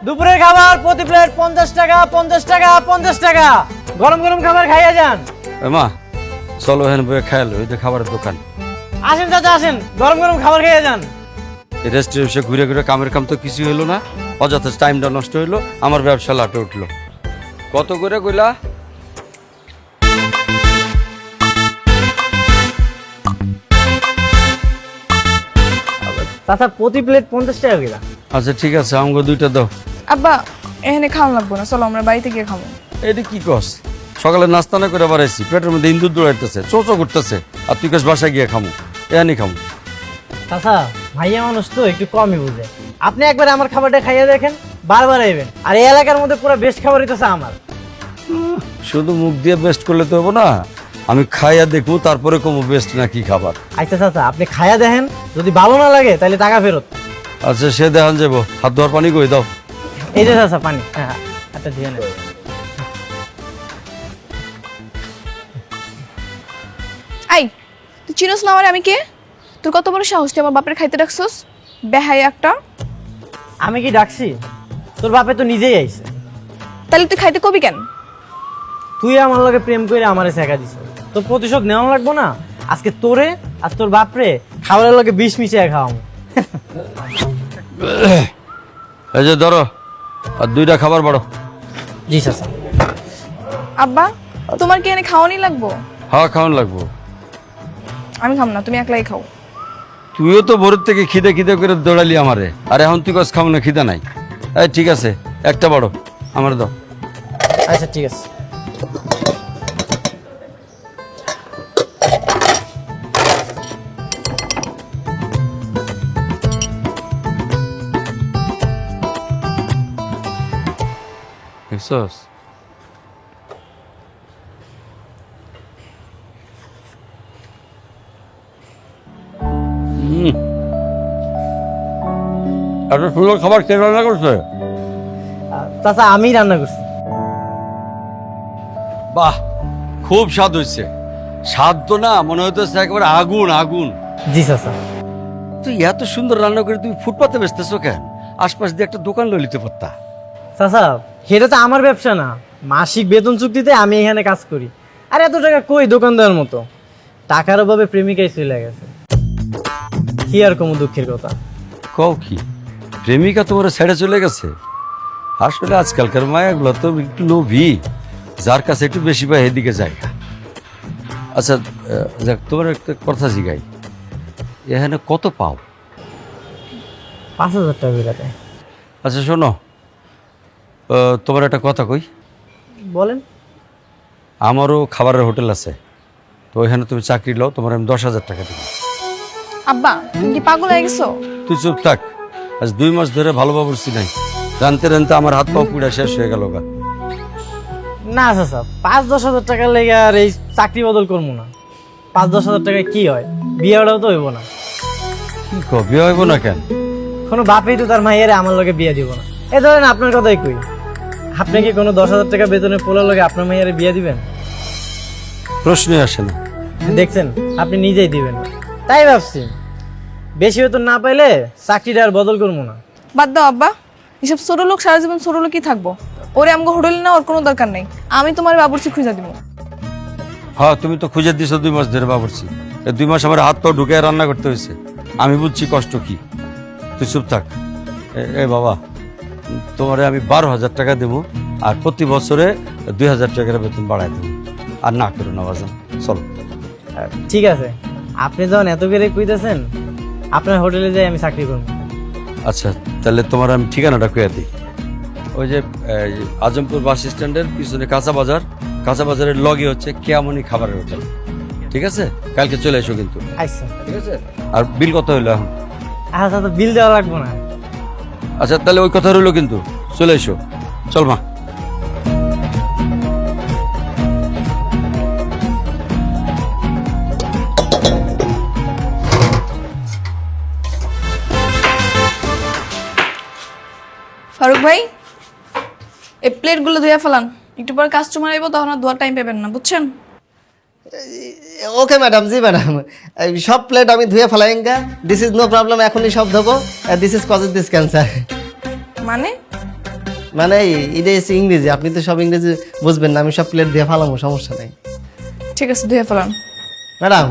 দুপুরের খাবার প্রতি প্লেট 50 টাকা 50 টাকা 50 টাকা। গরম গরম খাবার খাইয়া যান। মা চলো হেন বয়ে খাইল ওই যে খাবারের দোকান। আসেন চাচা আসেন, গরম গরম খাবার খাইয়া যান। এই রেস্টুরেন্টে ঘুরে ঘুরে কামের কাম তো কিছু হলো না, অযথা টাইমটা নষ্ট হইলো, আমার ব্যবসা লাটে উঠলো। কত করে কইলা? চাচা প্রতি প্লেট 50 টাকা করে। আচ্ছা ঠিক আছে, আমাকে দুইটা দাও। আব্বা এখানে খাওয়া লাগবো না, চলো আমরা বাড়িতে গিয়ে খাবো। এটা কি কস? সকালে নাস্তা না করে বাড়াইছি, পেটের মধ্যে ইন্দুর দৌড়াইতেছে, চোচো করতেছে, আর তুই কস বাসায় গিয়ে খামু? এখানে খামু। চাচা ভাইয়া মানুষ তো একটু কমই বুঝে, আপনি একবার আমার খাবারটা খাইয়া দেখেন, বারবার আইবেন। আর এই এলাকার মধ্যে পুরো বেস্ট খাবার হইতেছে আমার। শুধু মুখ দিয়ে বেস্ট করলে তো হবো না, আমি খাইয়া দেখবো তারপরে কমু বেস্ট না কি খাবার। আচ্ছা চাচা আপনি খাইয়া দেখেন, যদি ভালো না লাগে তাহলে টাকা ফেরত। আচ্ছা সে দেখান যাবো, হাত ধোয়ার পানি কই দাও। এই যে চাচা পানি, হ্যাঁ আচ্ছা দিয়ে নেন। আই তুই চিনোস না আমার, আমি কে? তোর কত বড় সাহস তুই আমার বাপের খাইতে ডাকছস? বেহাই একটা। আমি কি ডাকছি? তোর বাপে তো নিজেই আইছে। তাহলে তুই খাইতে কবি কেন? তুই আমার লগে প্রেম করে আমারে শেখা দিছ, তোর প্রতিশোধ নেওয়া লাগবো না? আজকে তোরে আর তোর বাপরে খাবারের লগে বিষ মিশিয়ে খাওয়াবো। এই যে ধরো, আর দুইটা খাবার বাড়ো। জি চাচা। আব্বা তোমার কি এনে খাওয়ানি লাগবো? হ্যাঁ খাওয়ান লাগবো। আমি খাম না, তুমি একলাই খাও। তুইও তো ভোরের থেকে খিদে খিদে করে দৌড়ালি আমারে, আর এখন তুই কস খাও না, খিদে নাই। এই ঠিক আছে, একটা বাড়ো, আমার দাও। আচ্ছা ঠিক আছে। দেখছস? এত সুন্দর খাবার কে রান্না করছে? চাচা আমি রান্না করছি। বাহ, খুব স্বাদ হয়েছে। স্বাদ তো না, মনে হইতেছে একেবারে আগুন আগুন। জি চাচা। তুই এত সুন্দর রান্না করে তুই ফুটপাতে বেচতেছো কেন? আশপাশ দিয়ে একটা দোকান লই লিতে পারতা। চাচা সেটা তো আমার ব্যবসা না, মাসিক বেতন চুক্তিতে আমি এখানে কাজ করি। আর এত টাকা কই দোকান দেওয়ার মতো? টাকার অভাবে প্রেমিকাই চলে গেছে। কি আর কম দুঃখের কথা। কও কি, প্রেমিকা তোমার ছেড়ে চলে গেছে? আসলে আজকালকার মায়াগুলো তো একটু লোভী, যার কাছে একটু বেশি পায় এদিকে যায়। আচ্ছা যাক, তোমার একটা কথা জিগাই, এখানে কত পাও? 5,000 টাকা করে দেয়। আচ্ছা শোনো, তোমার একটা কথা কই। বলেন। আমারও খাবারের হোটেল আছে, তো ওইখানে তুমি চাকরি লও, তোমার আমি 10,000 টাকা দেবো। আব্বা তুমি কি পাগল হয়ে গেছো? তুই চুপ থাক, আজ 2 মাস ধরে ভালো বাবুর্চি নাই, জানতে জানতে আমার হাত পাও পুড়া শেষ হয়ে গেল গা। না চাচা 5-10 হাজার টাকার লেগে আর এই চাকরি বদল করবো না। 5-10 হাজার টাকায় কি হয়? বিয়েটাও তো হইব না। কি কো, বিয়ে হইব না কেন? কোনো বাপেই তো তার মাইয়ারে আমার লগে বিয়ে দিব না। এই ধরেন আপনার কথাই কই, আপনি কি কোনো 10,000 টাকা বেতনে পোলার লগে আপনার মাইয়ারে বিয়ে দিবেন? প্রশ্নই আসে না। দেখছেন আপনি নিজেই দিবেন না। তাই ভাবছি বেশি বেতন না পাইলে চাকরিটা আর বদল করবো না। বাদ দাও আব্বা, এসব ছোট লোক সারা জীবন ছোট লোকই থাকবো। ওরে আমাকে হোটেলে না, ওর কোনো দরকার নেই। আমি তোমার বাবুর্চি খুঁজে দিব। হ্যাঁ তুমি তো খুঁজে দিছো 2 মাস ধরে বাবুর্চি, এই 2 মাস আমার হাত পাও ঢুকে রান্না করতে হয়েছে। আমি বুঝছি কষ্ট কি, তুই চুপ থাক। এ বাবা, তোমারে আমি 12,000 টাকা দেবো, আর প্রতি বছরে 2,000 টাকার বেতন বাড়াই দেবো। আর না করো না বাজান, চলো। ঠিক আছে, আপনি যখন এত করে কইতেছেন আপনার হোটেলে যাই আমি চাকরি করবো। আচ্ছা তাহলে তোমার আমি ঠিকানাটা কইয়া দিই। ওই যে আজমপুর বাস স্ট্যান্ডের পিছনে কাঁচা বাজারের লগে হচ্ছে কেয়ামনি খাবারের হোটেল। ঠিক আছে, কালকে চলে এসো কিন্তু। আচ্ছা ঠিক আছে, আর বিল কত হইলো এখন? আচ্ছা তো বিল দেওয়া লাগবো না। আচ্ছা তাহলে ওই কথা রইলো কিন্তু, চলে এসো। চল মা। ফারুক ভাই এই প্লেটগুলো ধুয়ে ফেলান, একটু পর কাস্টমার আইবো, তখন আর ধোয়ার টাইম পাবেন না, বুঝছেন? ওকে ম্যাডাম, জি ম্যাডাম, সব প্লেট আমি ধুয়ে ফেলাইঙ্গা। দিস ইজ নো প্রবলেম, এখনই সব ধোবো। This is causes this cancer. মানে মানে এটা হচ্ছে ইংরেজি, আপনি তো সব ইংরেজি বুঝবেন না, আমি সব প্লেট দিয়ে ফালামো, সমস্যা নেই। ঠিক আছে ধুয়ে ফেলান। ম্যাডাম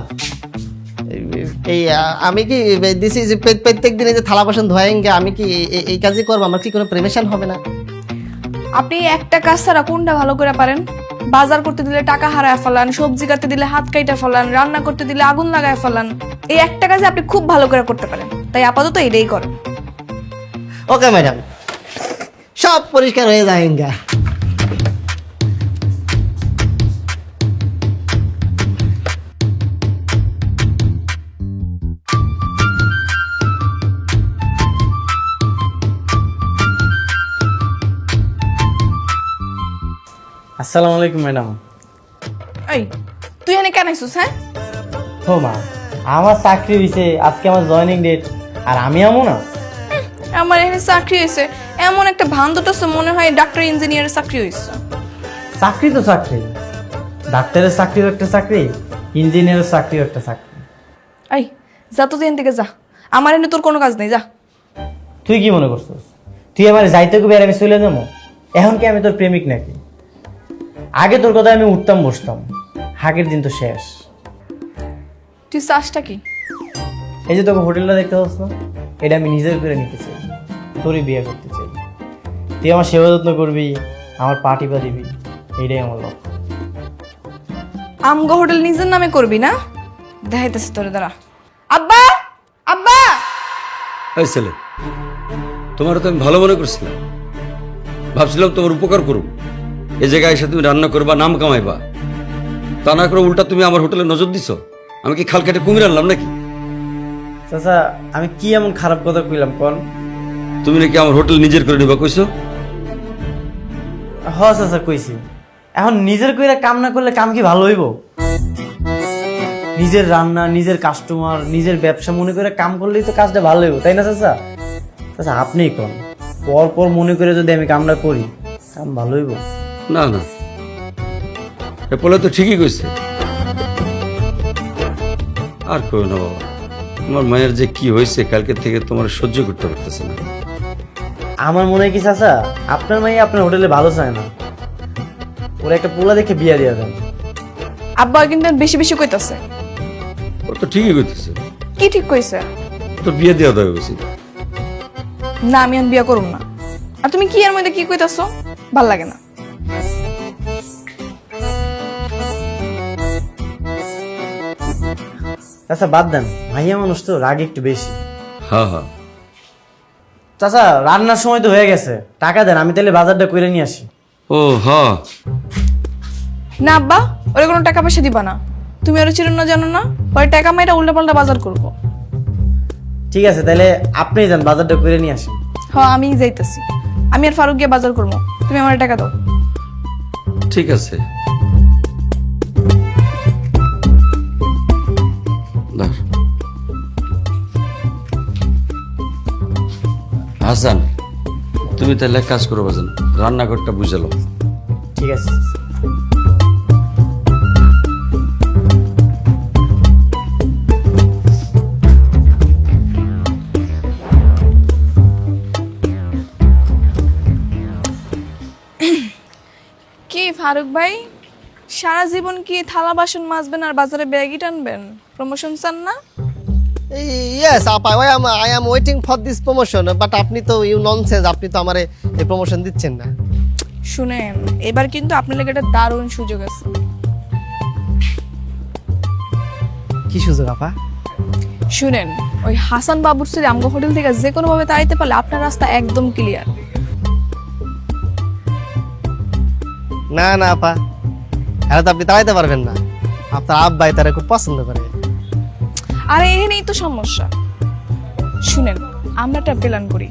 এই আমি কি দিছি যে প্রত্যেক দিনে যে থালা বাসন ধোয়াইঙ্গে, আমি কি এই কাজই করবো? আমার কি কোনো প্রেমেশন হবে না? আপনি একটা কাজ ছাড়া কোনটা ভালো করে পারেন? বাজার করতে দিলে টাকা হারায় ফেলান, সবজি কাটতে দিলে হাত কাইটা ফেলান, রান্না করতে দিলে আগুন লাগায় ফেলান। এই একটা কাজে আপনি খুব ভালো করে করতে পারেন, তাই আপাতত এটাই করেন। ওকে ম্যাডাম, সব পরিষ্কার হয়ে যায়ঙ্গা। আসসালামু আলাইকুম ম্যাডাম। এই তুই এখানে কেন আইছিস? হ্যাঁ, ও মা, আমার চাকরি হয়েছে, আজকে আমার জয়েনিং ডেট, আর আমি আমো না? আমার এখানে চাকরি হয়েছে এমন একটা ভান্দটা মনে হয় ডাক্তার ইঞ্জিনিয়ারের চাকরি হয়েছে। চাকরি তো চাকরি, ডাক্তারের চাকরিও একটা চাকরি, ইঞ্জিনিয়ারের চাকরিও একটা চাকরি। এই যা তো এখান থেকে যা, আমার এখানে তোর কোনো কাজ নেই, যা। তুই কি মনে করছিস তুই আমার যাইতে কবি আর আমি চলে যাবো? এখন কি আমি তোর প্রেমিক নাকি? আগে তোর কথা আমি উঠতাম বসতাম, হাগের দিন তো শেষ। তুই চাষটা কি? এই যে তোকে হোটেলটা দেখতে পাচ্ছ না, এটা আমি নিজের করে নিতে চাই, তোরই বিয়ে করতে চাই। তুই আমার সেবা যত্ন করবি, আমার পার্টি পা দিবি, এইটাই আমার লক্ষ্য। আমগো হোটেল নিজের নামে করবি না? দেখাইতেছি তোরে, দাঁড়া। আব্বা, আব্বা! এই ছেলে, তোমার তো আমি ভালো মনে করছিলাম, ভাবছিলাম তোমার উপকার করুম। এই জায়গায় এসে তুমি রান্না করবা, নাম কামাইবা, তা না করে উল্টা তুমি আমার হোটেলে নজর দিছো। আমি কি খাল কেটে কুমির আনলাম নাকি? চাচা, আমি কি এমন খারাপ কথা কইলাম কন? তুমি নাকি আমার হোটেল নিজের করে নিবা কইছো? হ চাচা কইছি। এখন নিজের কইরা কাম না করলে কাম কি ভালো হইব? নিজের রান্না, নিজের কাস্টমার, নিজের ব্যবসা মনে করে কাম করলেই তো কাজটা ভালো হইব, তাই না চাচা? চাচা আপনিই কোন, পর পর মনে করে যদি আমি কামটা করি, কাম ভালো হইব? না না, এ বলে তো ঠিকই কইছে। আর কই না বাবা, তোমার মায়ের যে কি হয়েছে কালকে থেকে তোমার সহ্য করতে পারতেছে না। আমার মনে হয় কি চাচা, আপনার মাই আপনার হোটেলে ভালো চায় না, ওরা একটা পোলা দেখে বিয়া দিয়া দেন। আব্বা কিন্তু বেশি বেশি কইতাছে। ও তো ঠিকই কইতেছে, কি ঠিক কইছে? তো বিয়ে দেওয়া দেওয়া উচিত। না, আমি আর বিয়া করুম না। আর তুমি কি এর মধ্যে কি কইতাছো? ভাল লাগে না। চাচা বাদ দেন, ভাইয়া মানুষ তো রাগ একটু বেশি। হ্যাঁ হ্যাঁ, চাচা রান্নার সময় তো হয়ে গেছে, টাকা দেন, আমি তাহলে বাজারটা করে নিয়ে আসি। ও হ্যাঁ, না আব্বা, ওরে কোনো টাকা পয়সা দিবা না। তুমি ওরে চিরুন না, জানো না? ওই টাকা মাইরা উল্টা পাল্টা বাজার করবো। ঠিক আছে, তাহলে আপনিই যান, বাজারটা করে নিয়ে আসেন। হ্যাঁ, আমি যাইতেছি। আমি আর ফারুক গিয়ে বাজার করবো, তুমি আমার টাকা দাও। ঠিক আছে। ধর। হাসান, তুমি তাহলে এক কাজ করো বাজান, রান্নাঘরটা বুঝালো। ঠিক আছে। কি ফারুক ভাই, সারা জীবন কি থালা বাসন মাজবেন আর বাজারে ব্যাগই টানবেন? প্রমোশন চান না? ইয়েস আপা, I am waiting for this promotion, but আপনি তো ইউ ননসেন্স, আপনি তো আমারে এই প্রমোশন দিচ্ছেন না। শুনেন, এবার কিন্তু আপনার লেগে একটা দারুণ সুযোগ আছে। কি সুযোগ আপা? শুনেন, ওই হাসান বাবুর সাথে আমগো হোটেল থেকে যে কোনো ভাবে তাড়াইতে পারলে আপনার রাস্তা একদম ক্লিয়ার। না না আপা, এটা তো আপনি তাড়াইতে পারবেন না, আপনার আব্বাই তারা খুব পছন্দ করে। আরে এখানেই তো সমস্যা। শুনেন, আমরা একটা প্ল্যান করি,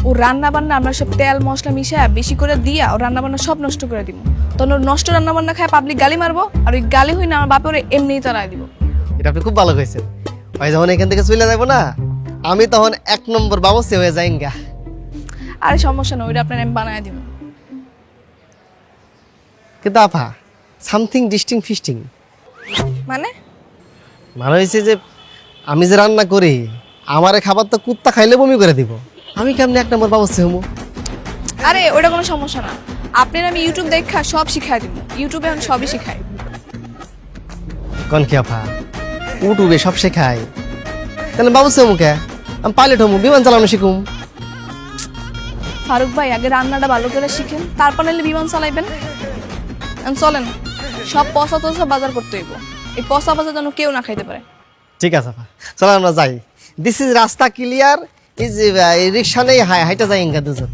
ও রান্না বান্না আমরা সব তেল মশলা মিশায় বেশি করে দিয়া ও রান্না বান্না সব নষ্ট করে দিব। তখন ওর নষ্ট রান্না বান্না খায় পাবলিক গালি মারবো, আর ওই গালি হই না আমার বাপে ওরে এমনিই তাড়াই দিব। এটা আপনি খুব ভালো করেছেন। ভাই যখন এখান থেকে চলে যাবো না, আমি তখন 1 নম্বর বাবুসি হয়ে যাইঙ্গা। আরে সমস্যা না, ওইটা আপনার আমি বানায় দিব। কিন্তু আপা, সামথিং ডিস্টিং ফিস্টিং মানে মানে হয়েছে যে আমি যে রান্না করি, আমার খাবার তো কুত্তা খাইলে বমি করে দিব, আমি কেমনি 1 নম্বর বাবুসি হমু? আরে ওটা কোনো সমস্যা না, আপনার আমি ইউটিউব দেখা সব শিখাই দিব, ইউটিউবে আমি সবই শিখাই। কোন কি আপা ইউটিউবে সব শেখায়? তাহলে বাবুছে মুখে আমি পাইলট হমু, বিমান চালানো শিখুম। ফারুক ভাই আগে রান্নাটা ভালো করে শিখেন, তারপর নাহলে বিমান চালাইবেন। চলেন, সব পচা টসা বাজার করতে হইব, এই পচা বাজার যেন কেউ না খাইতে পারে। ঠিক আছে আপা, চলো আমরা যাই। দিস ইজ রাস্তা ক্লিয়ার, ইজ রিক্সা নেই, হাইটা যাই ইনকা দুজন।